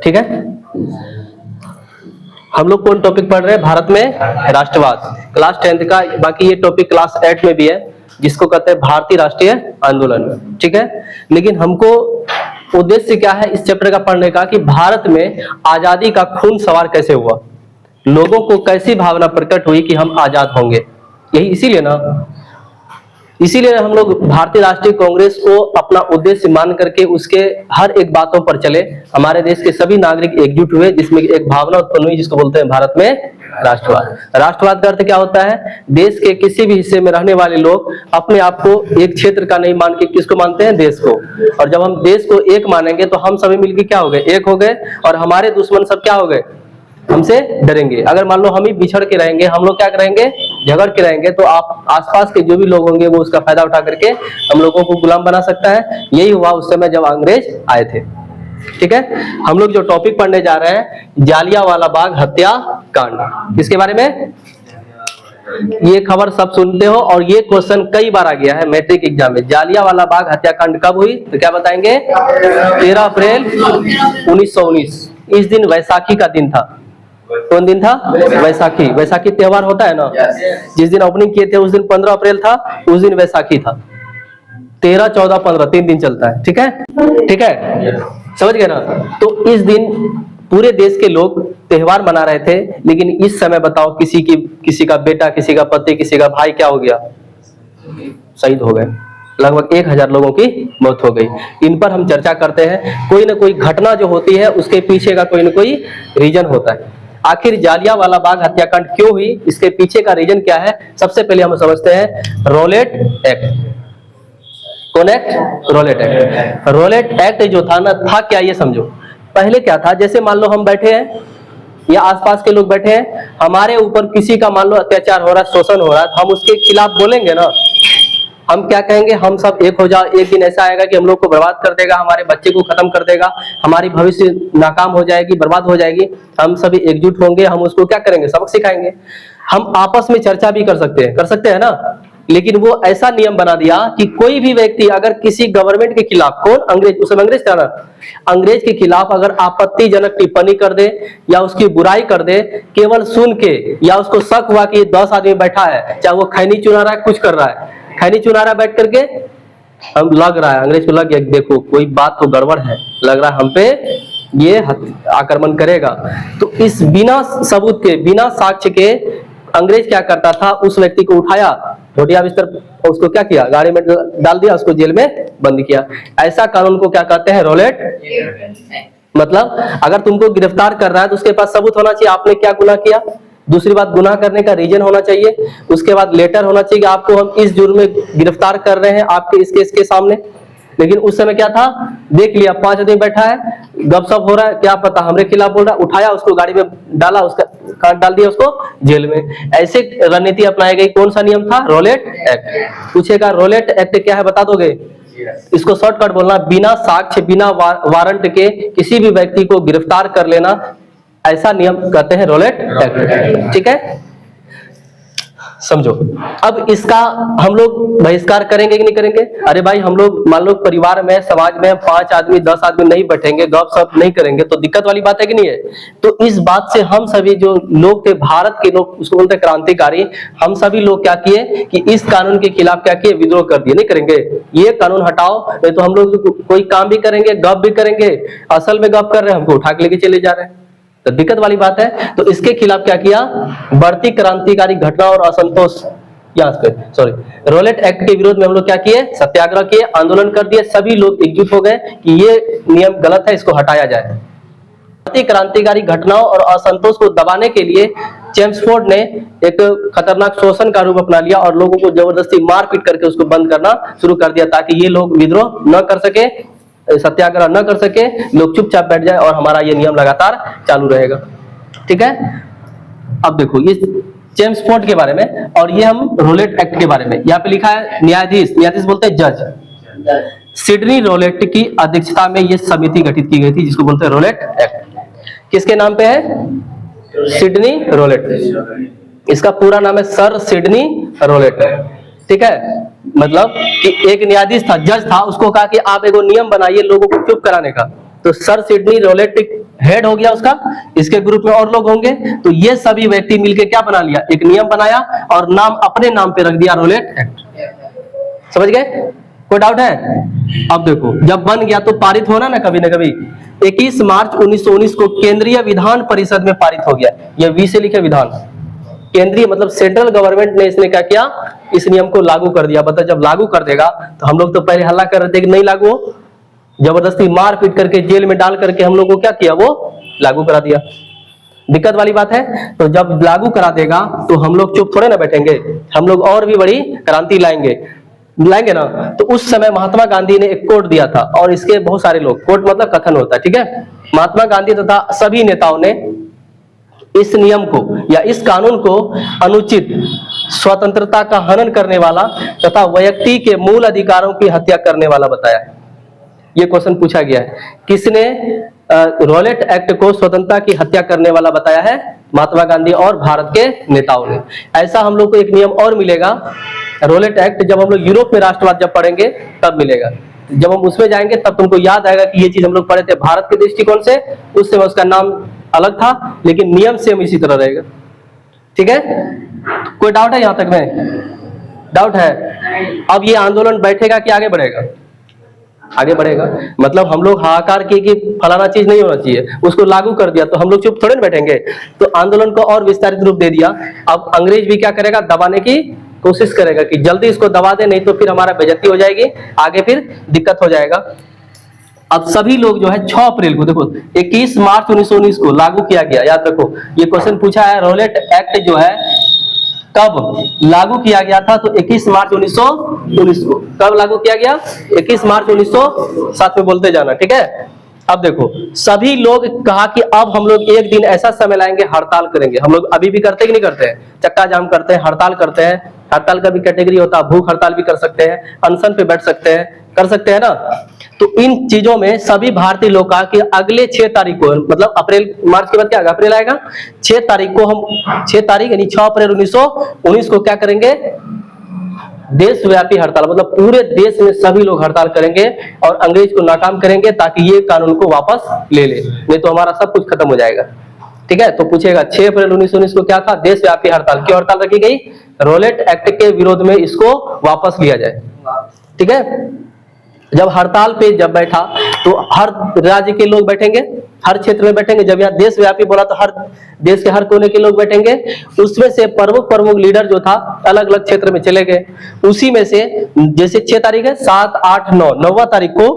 ठीक है। हम लोग कौन टॉपिक पढ़ रहे हैं? भारत में राष्ट्रवाद, क्लास 10th का। बाकी ये टॉपिक क्लास 8 में भी है, जिसको कहते हैं भारतीय राष्ट्रीय आंदोलन। ठीक है। लेकिन हमको उद्देश्य क्या है इस चैप्टर का पढ़ने का, कि भारत में आजादी का खून सवार कैसे हुआ, लोगों को कैसी भावना प्रकट हुई कि हम आजाद होंगे। यही इसीलिए ना, इसीलिए हम लोग भारतीय राष्ट्रीय कांग्रेस को अपना उद्देश्य मान करके उसके हर एक बातों पर चले। हमारे देश के सभी नागरिक एकजुट हुए, जिसमें एक भावना उत्पन्न हुई जिसको बोलते हैं भारत में राष्ट्रवाद। राष्ट्रवाद का अर्थ क्या होता है? देश के किसी भी हिस्से में रहने वाले लोग अपने आप को एक क्षेत्र का नहीं मान के किसको मानते हैं? देश को। और जब हम देश को एक मानेंगे तो हम सभी मिलकर क्या हो गए? एक हो गए। और हमारे दुश्मन सब क्या हो गए? हमसे डरेंगे। अगर मान लो हम ही बिछड़ के रहेंगे, हम लोग क्या करेंगे? झगड़ के रहेंगे, तो आप आसपास के जो भी लोग होंगे वो उसका फायदा उठा करके हम लोगों को गुलाम बना सकता है। यही हुआ उस समय जब अंग्रेज आए थे। ठीक है। हम लोग जो टॉपिक पढ़ने जा रहे हैं, जालियांवाला बाग हत्याकांड। किसके बारे में? ये खबर सब सुनते हो और ये क्वेश्चन कई बार आ गया है मैट्रिक एग्जाम में। जालियांवाला बाग हत्याकांड कब हुई? तो क्या बताएंगे? 13 अप्रैल 1919। इस दिन वैसाखी का दिन था। कौन दिन था? वैसाखी। वैसाखी त्योहार होता है ना, जिस दिन ओपनिंग किए थे उस दिन 15 अप्रैल था, उस दिन वैसाखी था। 13, 14, 15 3 दिन चलता है। ठीक है। ठीक है, समझ गए ना। तो इस दिन पूरे देश के लोग त्योहार मना रहे थे, लेकिन इस समय बताओ किसी का बेटा, किसी का पति, किसी का भाई क्या हो गया? शहीद हो गए। लगभग 1000 लोगों की मौत हो गई। इन पर हम चर्चा करते हैं। कोई ना कोई घटना जो होती है उसके पीछे का कोई ना कोई रीजन होता है। आखिर जालियांवाला बाग हत्याकांड क्यों हुई, इसके पीछे का रीजन क्या है? सबसे पहले हम समझते हैं रॉलेट एक्ट। कौन act? Rowlatt act. Rowlatt act जो था ना, था क्या ये समझो। पहले क्या था, जैसे मान लो हम बैठे हैं या आसपास के लोग बैठे हैं, हमारे ऊपर किसी का मान लो अत्याचार हो रहा है, शोषण हो रहा है, तो हम उसके खिलाफ बोलेंगे ना। हम क्या कहेंगे? हम सब एक हो जाओ, एक दिन ऐसा आएगा कि हम लोग को बर्बाद कर देगा, हमारे बच्चे को खत्म कर देगा, हमारी भविष्य नाकाम हो जाएगी, बर्बाद हो जाएगी। हम सभी एकजुट होंगे, हम उसको क्या करेंगे? सबक सिखाएंगे। हम आपस में चर्चा भी कर सकते हैं ना। लेकिन वो ऐसा नियम बना दिया कि कोई भी व्यक्ति अगर किसी गवर्नमेंट के खिलाफ, कौन? अंग्रेज, उस समय अंग्रेज था ना, अंग्रेज के खिलाफ अगर आपत्तिजनक टिप्पणी कर दे या उसकी बुराई कर दे, केवल सुन के, या उसको शक हुआ कि 10 आदमी बैठा है, चाहे वो खैनी चुना रहा है, कुछ कर रहा है, खैनी चुना रहा है बैठ करके, हम लग रहा है अंग्रेज को लग गया, देखो कोई बात तो गड़बड़ है, लग रहा है हम पे ये आक्रमण करेगा। तो इस बिना सबूत के, बिना साक्ष्य के अंग्रेज क्या करता था? उस व्यक्ति को उठाया, धोटिया बिस्तर, उसको क्या किया? गाड़ी में डाल दिया, उसको जेल में बंद किया। ऐसा कानून को क्या कहते हैं? रॉलेट। मतलब अगर तुमको गिरफ्तार कर रहा है तो उसके पास सबूत होना चाहिए आपने क्या गुनाह किया। दूसरी बात, गुनाह करने का रीजन होना चाहिए। उसके बाद लेटर होना चाहिए कि आपको हम इस जुर्म में गिरफ्तार कर रहे हैं आपके इस केस के सामने। लेकिन उस समय क्या था? देख लिया 5 आदमी बैठा है, गपशप हो रहा है, क्या पता हमरे खिलाफ बोल रहा है, उठाया उसको गाड़ी में डाला, उसका कार्ड डाल दिया, उसको जेल में। ऐसे रणनीति अपनाई गई। कौन सा नियम था? Rowlatt act. पूछेगा रॉलेट एक्ट क्या है, बता दोगे? इसको शॉर्टकट बोलना, बिना साक्ष्य, बिना वारंट के किसी भी व्यक्ति को गिरफ्तार कर लेना, ऐसा नियम कहते हैं रॉलेट एक्ट। ठीक है, समझो। अब इसका हम लोग बहिष्कार करेंगे कि नहीं करेंगे? अरे भाई, हम लोग मान लो परिवार में, समाज में 5 आदमी 10 आदमी नहीं बैठेंगे, गपशप नहीं करेंगे तो दिक्कत वाली बात है कि नहीं है? तो इस बात से हम सभी जो लोग थे, भारत के लोग, उसको बोलते हैं क्रांतिकारी, हम सभी लोग क्या किए कि इस कानून के खिलाफ क्या किए? विद्रोह कर दिए। नहीं करेंगे? ये कानून हटाओ, नहीं तो हम लोग कोई काम भी करेंगे, गप भी करेंगे, असल में गप कर रहे हैं, हमको उठा के लेके चले जा रहे हैं, तो दिक्कत वाली बात है। तो इसके खिलाफ क्या किया? बढ़ती क्रांतिकारी घटना और असंतोष, रॉलेट एक्ट के विरोध में हम लोग क्या किए? सत्याग्रह किए, आंदोलन कर दिए। सभी लोग एकजुट हो गए कि ये नियम गलत है, इसको हटाया जाए। बढ़ती क्रांतिकारी घटनाओं और असंतोष को दबाने के लिए चेम्सफोर्ड ने एक खतरनाक शोषण का रूप अपना लिया और लोगों को जबरदस्ती मारपीट करके उसको बंद करना शुरू कर दिया, ताकि ये लोग विद्रोह न कर सके, सत्याग्रह न कर सके, लोग चुपचाप बैठ जाए और हमारा ये नियम लगातार चालू रहेगा। ठीक है। अब देखो ये चेम्सफोर्ड के बारे में, और ये हम रॉलेट एक्ट के बारे में। यहाँ पे लिखा है न्यायाधीश, न्यायाधीश बोलते हैं जज। सिडनी रॉलेट की अध्यक्षता में ये समिति गठित की गई थी, जिसको बोलते हैं रॉलेट एक्ट। किसके नाम पे है? Sydney Rowlatt. इसका पूरा नाम है सर सिडनी रॉलेट। ठीक है, मतलब कि एक न्यायाधीश था, जज था, उसको कहा कि आप एगो नियम बनाइए लोगों को चुप कराने का। तो सर सिडनी रॉलेट हेड हो गया उसका, इसके ग्रुप में और लोग होंगे, तो ये सभी व्यक्ति मिलके क्या बना लिया, एक नियम बनाया और नाम अपने नाम पे रख दिया रोलेट एक्ट। समझ गए? कोई डाउट है? अब देखो, जब बन गया तो पारित होना ना कभी ना कभी। 21 मार्च 1919 को केंद्रीय विधान परिषद में पारित हो गया। ये वी से लिखे विधान, केंद्रीय मतलब सेंट्रल गवर्नमेंट ने इसने क्या किया, इस नियम को लागू कर दिया। बता, जब लागू कर देगा तो हम लोग तो पहले हल्ला कर रहे थे कि नहीं लागू हो, जबरदस्ती मार पीट करके जेल में डाल करके हम लोग को क्या किया, वो लागू करा दिया। दिक्कत वाली बात है। तो जब लागू करा देगा तो हम लोग चुप थोड़े ना बैठेंगे, हम लोग और भी बड़ी क्रांति लाएंगे ना। तो उस समय महात्मा गांधी ने एक कोड दिया था, और इसके बहुत सारे लोग, कोड मतलब कथन होता है, ठीक है। महात्मा गांधी तथा सभी नेताओं ने इस नियम को या इस कानून को अनुचित, स्वतंत्रता का हनन करने वाला तथा व्यक्ति के मूल अधिकारों की हत्या करने वाला बताया। ये क्वेश्चन पूछा गया है, किसने रोलेट एक्ट को स्वतंत्रता की हत्या करने वाला बताया है? महात्मा गांधी और भारत के नेताओं ने। ऐसा हम लोग को एक नियम और मिलेगा, रोलेट एक्ट, जब हम लोग यूरोप में राष्ट्रवाद जब पढ़ेंगे तब मिलेगा। जब हम उसमें जाएंगे तब तुमको याद आएगा कि ये चीज हम लोग पढ़े थे भारत के दृष्टिकोण से, उस समय उसका नाम अलग था, लेकिन नियम सेम इसी तरह रहेगा। ठीक है? कोई डाउट है यहां तक में? डाउट है? अब ये आंदोलन बैठेगा कि आगे बढ़ेगा? आगे बढ़ेगा। मतलब हम लोग हाहाकार किए कि फलाना चीज नहीं होना चाहिए, उसको लागू कर दिया तो हम लोग चुप थोड़े ना बैठेंगे। तो आंदोलन को और विस्तारित रूप दे दिया। अब अंग्रेज भी क्या करेगा, दबाने की कोशिश करेगा कि जल्दी इसको दबा दे, नहीं तो फिर हमारा बेइज्जती हो जाएगी, आगे फिर दिक्कत हो जाएगा। अब सभी लोग जो है 6 अप्रैल को, देखो 21 मार्च 1919 को लागू किया गया। याद रखो, ये क्वेश्चन पूछा है, रोलेट एक्ट जो है कब लागू किया गया था? तो 21 मार्च 1919 को। कब लागू किया गया? 21 मार्च 1900, साथ में बोलते जाना, ठीक है। अब देखो, सभी लोग कहा कि अब हम लोग एक दिन ऐसा समय लाएंगे, हड़ताल करेंगे। हम लोग अभी भी करते कि नहीं करते हैं? चक्का जाम करते हैं, हड़ताल करते हैं। हड़ताल का भी कैटेगरी होता है, भूख हड़ताल भी कर सकते हैं, अनशन पे बैठ सकते हैं, कर सकते हैं ना। तो इन चीजों में सभी भारतीय लोग कहा कि अगले 6 तारीख को, मतलब अप्रैल, मार्च के बाद क्या आएगा, अप्रैल आएगा, 6 तारीख को हम, 6 तारीख यानी 6 अप्रैल 1919 को क्या करेंगे, देशव्यापी हड़ताल, मतलब पूरे देश में सभी लोग हड़ताल करेंगे और अंग्रेज को नाकाम करेंगे, ताकि ये कानून को वापस ले ले, नहीं तो हमारा सब कुछ खत्म हो जाएगा। ठीक है? तो पूछेगा 6 अप्रैल 1919 को क्या था? देशव्यापी हड़ताल। क्यों हड़ताल रखी गई? रोलेट एक्ट के विरोध में इसको वापस लिया जाए। ठीक है? जब हड़ताल पे जब बैठा तो हर राज्य के लोग बैठेंगे, हर क्षेत्र में बैठेंगे। जब यहाँ देशव्यापी बोला तो हर देश के हर कोने के लोग बैठेंगे। उसमें से प्रमुख लीडर जो था अलग अलग क्षेत्र में चले गए। उसी में से जैसे 6 तारीख है, 7, 8, 9, 9वां तारीख को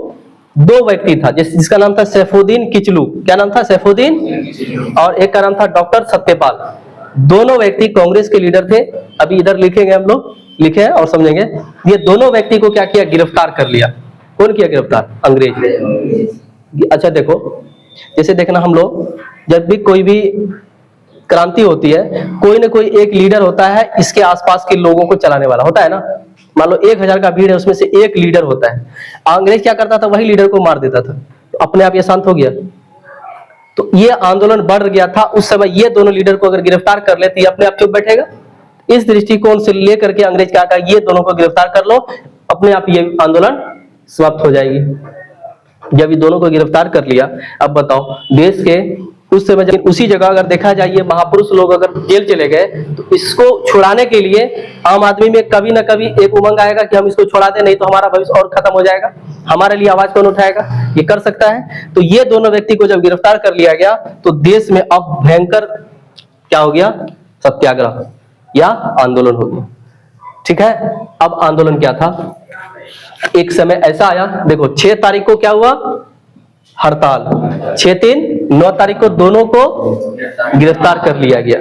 2 व्यक्ति था जिसका नाम था सैफुद्दीन किचलू। क्या नाम था? सैफुद्दीन। और एक का नाम था डॉक्टर सत्यपाल। दोनों व्यक्ति कांग्रेस के लीडर थे। अभी इधर लिखेंगे, हम लोग लिखे हैं और समझेंगे। ये दोनों व्यक्ति को क्या किया? गिरफ्तार कर लिया। कौन किया गिरफ्तार? अंग्रेज। अच्छा देखो, जैसे देखना, हम लोग जब भी कोई भी क्रांति होती है, कोई ना कोई एक लीडर होता है, इसके आसपास के लोगों को चलाने वाला होता है ना। मान लो 1000 का भीड़ है, उसमें से एक लीडर होता है। अंग्रेज क्या करता था? वही लीडर को मार देता था। तो अपने आप ये शांत हो गया। तो ये आंदोलन बढ़ गया था उस समय। ये दोनों लीडर को अगर गिरफ्तार कर ले तो ये अपने आप चुप बैठेगा। इस दृष्टिकोण से लेकर के अंग्रेज क्या कहा, ये दोनों को गिरफ्तार कर लो, अपने आप ये आंदोलन समाप्त हो जाएगी। जब ये दोनों को गिरफ्तार कर लिया, अब बताओ देश के उस समय, जब उसी जगह अगर देखा जाए ये महापुरुष लोग अगर जेल चले गए, तो इसको छुड़ाने के लिए आम आदमी में कभी ना कभी एक उमंग आएगा कि हम इसको छुड़ा दें, नहीं तो हमारा भविष्य और खत्म हो जाएगा, हमारे लिए आवाज कौन उठाएगा? ये कर सकता है। तो ये दोनों व्यक्ति को जब गिरफ्तार कर लिया गया तो देश में अब भयंकर क्या हो गया? सत्याग्रह या आंदोलन हो गया। ठीक है? अब आंदोलन क्या था? एक समय ऐसा आया, देखो 6 तारीख को क्या हुआ? हड़ताल। 6, 3, 9 तारीख को दोनों को गिरफ्तार कर लिया गया।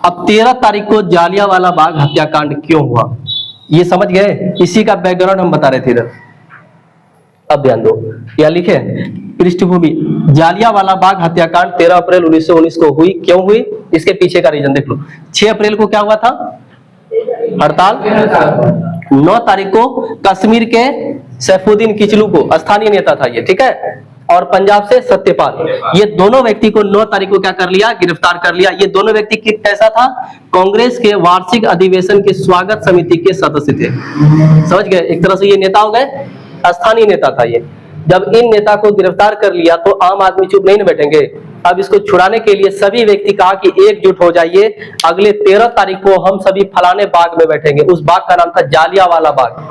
अब 13 तारीख को जालियांवाला बाग हत्याकांड क्यों हुआ, ये समझ गए? इसी का बैकग्राउंड हम बता रहे थे इधर। अब ध्यान दो, या लिखे पृष्ठभूमि। जालियांवाला बाग हत्याकांड 13 अप्रैल 1919 को हुई। क्यों हुई? इसके पीछे का रीजन देख लो। 6 अप्रैल को क्या हुआ था? हड़ताल। 9 तारीख को कश्मीर के सैफुद्दीन किचलू को, स्थानीय नेता था ये, ठीक है, और पंजाब से सत्यपाल, ये दोनों व्यक्ति को 9 तारीख को क्या कर लिया? गिरफ्तार कर लिया। ये दोनों व्यक्ति कैसा था? कांग्रेस के वार्षिक अधिवेशन के स्वागत समिति के सदस्य थे। समझ गए? एक तरह से ये नेता हो गए, स्थानीय नेता था ये। जब इन नेता को गिरफ्तार कर लिया तो आम आदमी चुप नहीं न बैठेंगे। अब इसको छुड़ाने के लिए सभी व्यक्ति कहा कि एकजुट हो जाइए, अगले 13 तारीख को हम सभी फलाने बाग में बैठेंगे। उस बाग का नाम था जालियांवाला बाग।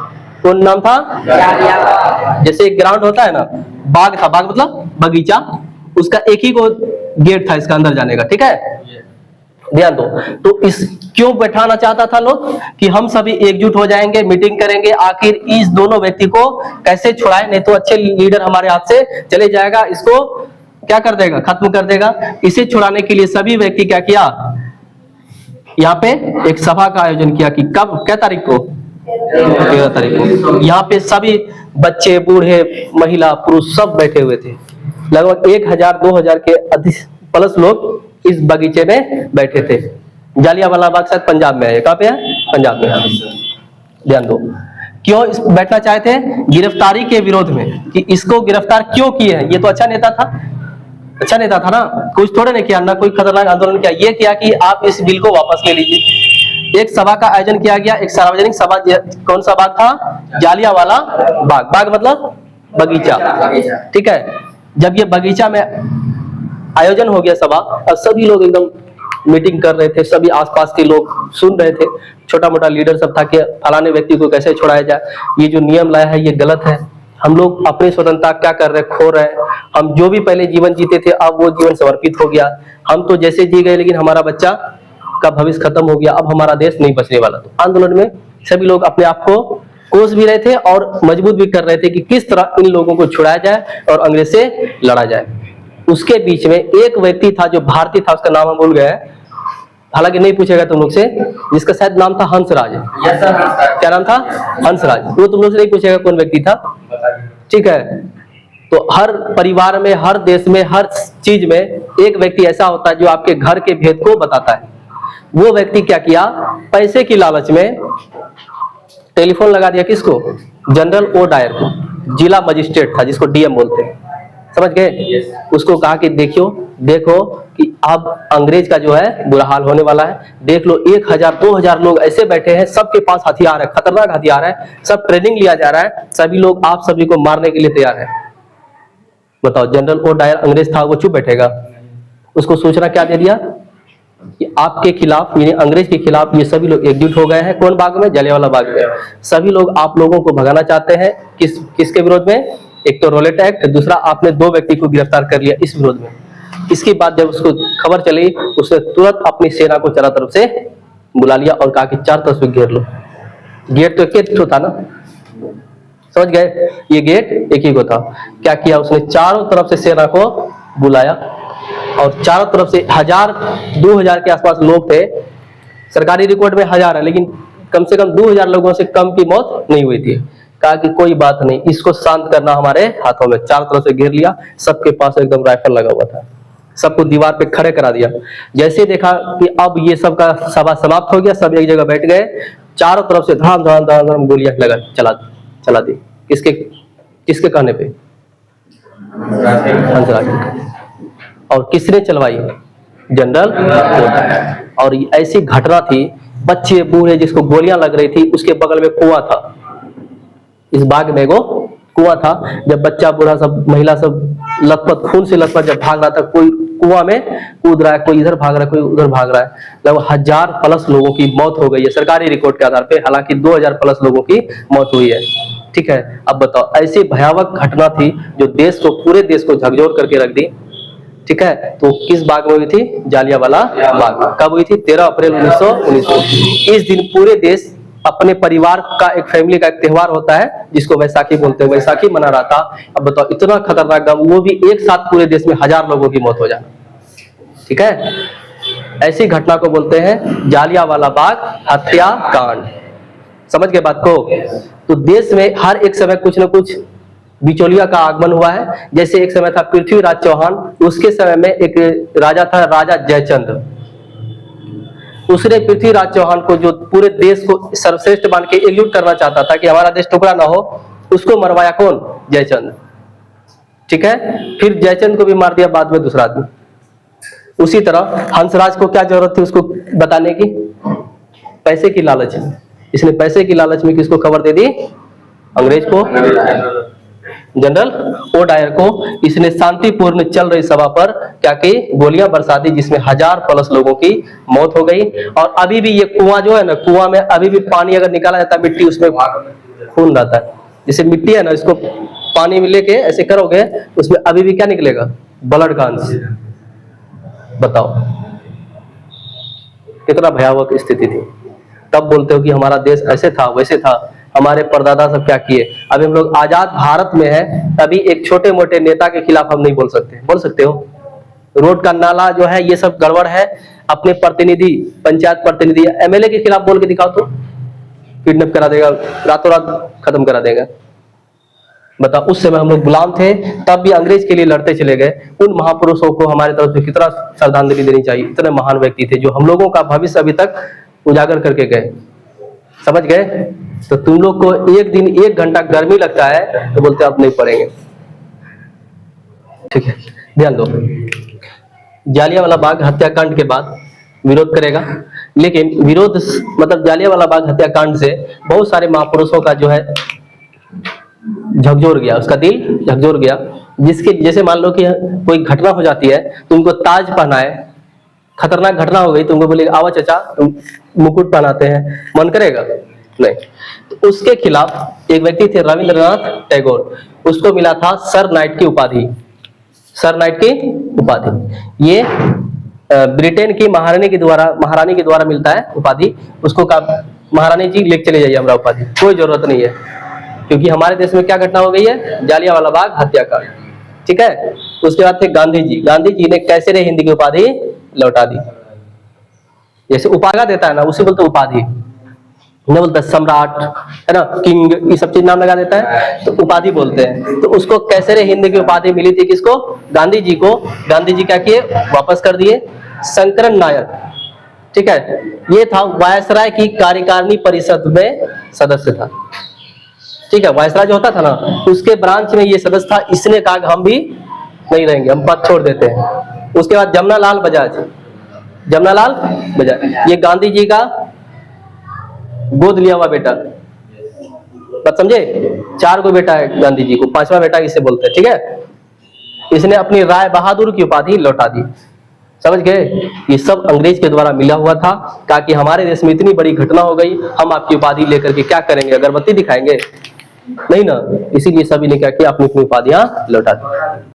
कौन नाम था? जैसे एक ग्राउंड होता है ना, बाग था, बाग मतलब बगीचा, उसका एक ही को गेट था इसका अंदर जाने का, ठीक है, ध्यान दो। तो इस क्यों बैठाना चाहता था लोग कि हम सभी एकजुट हो जाएंगे, मीटिंग करेंगे, आखिर इस दोनों व्यक्ति को कैसे छुड़ाएं, नहीं तो अच्छे लीडर हमारे हाथ से चले जाएगा, इसको क्या कर देगा, खत्म कर देगा। इसे छुड़ाने के लिए सभी व्यक्ति क्या किया, यहाँ पे एक सभा का आयोजन किया कि कब, क्या तारीख को, 13 तारीख को। यहाँ पे सभी बच्चे, बूढ़े, महिला, पुरुष सब बैठे हुए थे। लगभग 1000-2000 के अधिक प्लस लोग इस बगीचे में बैठे थे। जालियांवाला बाग शायद पंजाब में है, कहाँ पे है, पंजाब में है। ध्यान दो, क्यों इस बैठना चाहे थे, गिरफ्तारी के विरोध में, कि इसको गिरफ्तार क्यों किए हैं, ये तो अच्छा नेता था, अच्छा नेता था ना, कुछ थोड़े नहीं किया ना, कोई खतरनाक आंदोलन किया, ये किया कि आप इस बिल को वापस ले लीजिए। एक सभा का आयोजन किया गया, एक सार्वजनिक सभा, कौन सा बाग था, जालियांवाला बाग। बाग मतलब बगीचा, ठीक है। जब ये बगीचा में आयोजन हो गया सभा, अब सभी लोग एकदम मीटिंग कर रहे थे, सभी आसपास के लोग सुन रहे थे, छोटा मोटा लीडर सब था कि फलाने व्यक्ति को कैसे छुड़ाया जाए, ये जो नियम लाया है ये गलत है, हम लोग अपनी स्वतंत्रता क्या कर रहे हैं, खो रहे हैं, हम जो भी पहले जीवन जीते थे अब वो जीवन समर्पित हो गया, हम तो जैसे जी गए लेकिन हमारा बच्चा का भविष्य खत्म हो गया, अब हमारा देश नहीं बचने वाला। तो आंदोलन में सभी लोग अपने आप को कोस भी रहे थे और मजबूत भी कर रहे थे कि किस तरह इन लोगों को छुड़ाया जाए और अंग्रेज से लड़ा जाए। उसके बीच में एक व्यक्ति था जो भारतीय था, उसका नाम हम भूल गए, हालांकि नहीं पूछेगा तुम लोग से, जिसका शायद नाम था हंसराज। क्या नाम था? हंसराज। वो तुम लोग से नहीं पूछेगा कौन व्यक्ति था, ठीक है। तो हर परिवार में, हर देश में, हर चीज में एक व्यक्ति ऐसा होता है जो आपके घर के भेद को बताता है। वो व्यक्ति क्या किया, पैसे की लालच में टेलीफोन लगा दिया किसको, जनरल ओ डायर को, जिला मजिस्ट्रेट था जिसको डीएम बोलते हैं, समझ गए। उसको कहा कि देखो कि अब अंग्रेज का जो है बुरा हाल होने वाला है, देख लो 1000-2000 लोग ऐसे बैठे हैं, सबके पास हथियार है, खतरनाक हथियार है, सब ट्रेनिंग लिया जा रहा है, सभी लोग आप सभी को मारने के लिए तैयार है। बताओ, जनरल ओ डायर अंग्रेज था, वो चुप बैठेगा? उसको सूचना क्या दे दिया कि आपके खिलाफ, यानी अंग्रेज के खिलाफ ये सभी लोग एकजुट हो गए हैं। कौन बाग में? जालियांवाला बाग में। सभी लोग आप लोगों को भगाना चाहते हैं, किसके विरोध में? एक तो रोलेट एक्ट, दूसरा आपने 2 व्यक्ति को गिरफ्तार कर लिया इस विरोध में। इसके बाद जब उसको खबर चली, उसने तुरंत अपनी सेना को चारों तरफ से बुला लिया और कहा कि 4 तरफ से घेर लो। गेट तो एक ही था ना, समझ गए, ये गेट एक ही को था। क्या किया उसने, चारों तरफ से सेना को बुलाया और चारों तरफ से 1000-2000 के आसपास लोग थे। सरकारी रिकॉर्ड में 1000 है, लेकिन कम से कम 2000 लोगों से कम की मौत नहीं हुई थी। कहा कि कोई बात नहीं, इसको शांत करना हमारे हाथों में। चारों तरफ से घेर लिया, सबके पास एकदम राइफल लगा हुआ था, सबको दीवार पे खड़े करा दिया। जैसे देखा कि अब ये सब का सभा समाप्त हो गया, सब एक जगह बैठ गए, चारों तरफ से धाम धाम धाम धाम गोलियां लगा चला दी। किसके कहने पे? हंसराज। और किसने चलवाई? जनरल। और ऐसी घटना थी, बच्चे बूढ़े जिसको गोलियां लग रही थी, उसके बगल में कुआं था, इस बाग में वो कुआं था। जब बच्चा बूढ़ा सब, महिला सब लथपथ, खून से लथपथ जब भाग रहा था, कोई कुआं में कूद रहा है, कोई इधर भाग रहा है, कोई उधर भाग रहा है। लगभग 1000 प्लस लोगों की मौत हो गई है सरकारी रिकॉर्ड के आधार पे, हालांकि 2000 प्लस लोगों की मौत हुई है, ठीक है। अब बताओ, ऐसी भयावह घटना थी जो देश को, पूरे देश को झकझोर करके रख दी, ठीक है। तो किस बाग में हुई थी? जालियांवाला बाग। कब हुई थी? 13 अप्रैल 1919। इस दिन पूरे देश अपने परिवार का, एक फैमिली का एक त्योहार होता है जिसको वैसाखी बोलते हैं, वैसाखी मना रहा था। अब बताओ, इतना खतरनाक गम, वो भी एक साथ पूरे देश में 1000 लोगों की मौत हो जाना, ठीक है। ऐसी घटना को बोलते हैं जालियांवाला बाग हत्याकांड। समझ गए बात को? तो देश में हर एक समय कुछ न कुछ बिचौलिया का आगमन हुआ है। जैसे एक समय था पृथ्वीराज चौहान, उसके समय में एक राजा था, राजा जयचंद। उसने पृथ्वीराज चौहान को, जो पूरे देश को सर्वश्रेष्ठ मान के एकजुट करना चाहता था कि हमारा देश टुकड़ा ना हो, उसको मरवाया कौन? जयचंद, ठीक है। फिर जयचंद को भी मार दिया बाद में दूसरा आदमी। उसी तरह हंसराज को क्या जरूरत थी उसको बताने की? पैसे की लालच में। इसने पैसे की लालच में किसको खबर दे दी? अंग्रेज को। जनरल ओडायर को। इसने शांतिपूर्ण चल रही सभा पर क्या की, गोलियां बरसा दी, जिसमें 1000+ लोगों की मौत हो गई। और अभी भी ये कुआं जो है ना, कुआं में अभी भी पानी अगर निकाला जाता है, मिट्टी उसमें खून रहता है। जैसे मिट्टी है ना, इसको पानी में लेके ऐसे करोगे, उसमें अभी भी क्या निकलेगा, ब्लड का अंश। बताओ कितना भयावह स्थिति थी। तब बोलते हो कि हमारा देश ऐसे था वैसे था, हमारे परदादा सब क्या किए। अभी हम लोग आजाद भारत में है, तभी एक छोटे मोटे नेता के खिलाफ हम नहीं बोल सकते। बोल सकते हो? रोड का नाला जो है ये सब गड़बड़ है, अपने प्रतिनिधि, पंचायत प्रतिनिधि, एमएलए के खिलाफ बोल के दिखाओ तो किडनैप करा देगा, रातों रात खत्म करा देगा। बताओ, उस समय हम लोग गुलाम थे, तब भी अंग्रेज के लिए लड़ते चले गए। उन महापुरुषों को हमारी तरफ से कितना श्रद्धांजलि देनी चाहिए। इतने महान व्यक्ति थे जो हम लोगों का भविष्य अभी तक उजागर करके गए। समझ गए? तो तुम लोग को एक दिन 1 घंटा गर्मी लगता है तो बोलते अब नहीं पढ़ेंगे। ठीक है, ध्यान दो। जालियांवाला बाग हत्याकांड के बाद विरोध करेगा, लेकिन विरोध मतलब जालियांवाला बाग हत्याकांड से बहुत सारे महापुरुषों का जो है झकझोर गया, उसका दिल झकझोर गया। जिसके जैसे मान लो कि कोई घटना हो जाती है तो उनको ताज पहनाए, खतरनाक घटना हो गई तो उनको बोले आवा चाचा तुम मुकुट पहनाते हैं, मन करेगा? नहीं। तो उसके खिलाफ एक व्यक्ति थे रविंद्रनाथ टैगोर, उसको मिला था सर नाइट की उपाधि। सर नाइट की उपाधि ये ब्रिटेन की महारानी के द्वारा मिलता है उपाधि। उसको कहा महारानी जी लेके चले जाइए हमारा उपाधि, कोई जरूरत नहीं है, क्योंकि हमारे देश में क्या घटना हो गई है, जालियांवाला बाग हत्याकांड। ठीक है। उसके बाद थे गांधी जी। गांधी जी ने कैसे रे हिंदी की उपाधि लौटा दी। जैसे उपागा देता है ना, उसे बोलते उपाधि, नहीं बोलता सम्राट है ना, किंग, ये सब चीज नाम लगा देता है तो उपाधि बोलते हैं। तो उसको कैसे रे हिंद की उपाधि मिली थी, किसको? गांधी जी को। गांधी जी क्या किए, वापस कर दिए। शंकरन नायर, ठीक है, ये था वायसराय की कार्यकारिणी परिषद में सदस्य था। ठीक है, वायसराय जो होता था ना, उसके ब्रांच में ये सदस्य था। इसने कहा हम भी नहीं रहेंगे, हम पद छोड़ देते हैं। उसके बाद जमनालाल बजाज, जमनालाल बजाज ये गांधी जी का गोद लिया हुआ बेटा, बात समझे? 4 गो बेटा है गांधी जी को, 5वां बेटा इसे बोलते हैं। ठीक है, इसने अपनी राय बहादुर की उपाधि लौटा दी। समझ गए? ये सब अंग्रेज के द्वारा मिला हुआ था। कहा कि हमारे देश में इतनी बड़ी घटना हो गई, हम आपकी उपाधि लेकर के क्या करेंगे, अगरबत्ती दिखाएंगे? नहीं ना। इसीलिए सभी ने क्या किया, अपनी अपनी उपाधियां लौटा दी।